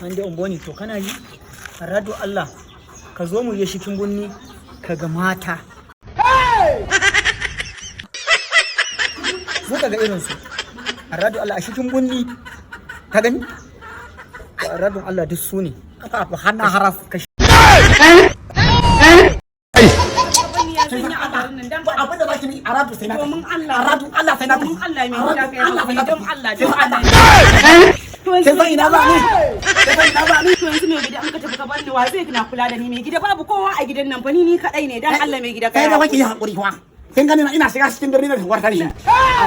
an da umboni to kana yi rado Allah ka zo mu yi shikin bunni ka ga mata zo ka ga irin su rado Allah a shikin bunni ka gani rado Allah duk su ne kafa hana haraf ka abin da ba ki a rado sai na domin Allah Allah sai na domin Allah mai gida kai don Allah don Allah sai zan ina ba ni to yanzu mai gida an ka tafi ka bar ni wa zai kina kula da ni mai gida babu kowa a gidan nan fa ni kadai ne dan Allah mai gida kai da kake hakuri fa kin gani ina shiga cikin dare na warta ne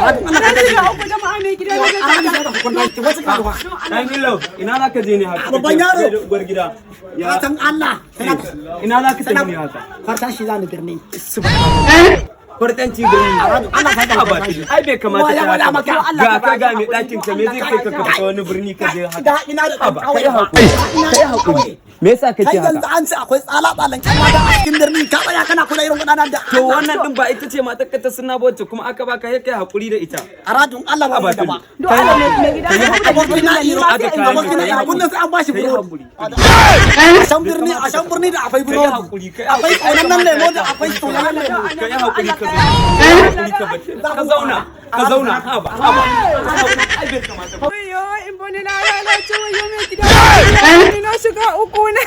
Allah ka da ku jama'a mai gida ne da ku kunna ki wasu ka ruwa dan gillo ina za ka je ne haka babban yaro gwar gida ya san Allah ina za ka tafi ne haka farta shi zani birni fartanci birni Allah ka da ai bai kamata ka ga ka ga mai dakin ka me zai kai ka fita wani birni ka je haka ga ina da kai hakuri me yasa kake haka yanzu an ce akwai tsala tsalan kan mata a cikin birni ka tsaya kana kula irin wadannan da to wannan din ba ita ce matar ka ta sunna bacce kuma aka baka kai hakuri da ita a radun Allah ba da ba don Allah mai gida abokina iro abokina kullum sai an bashi burodi a shan birni da akwai burodi akwai kaunan lemo da akwai kaunan lemo kai hakuri ka zauna ha ba ai bai kamata Wayo in bone na lalace wayo mai gida na shiga uku na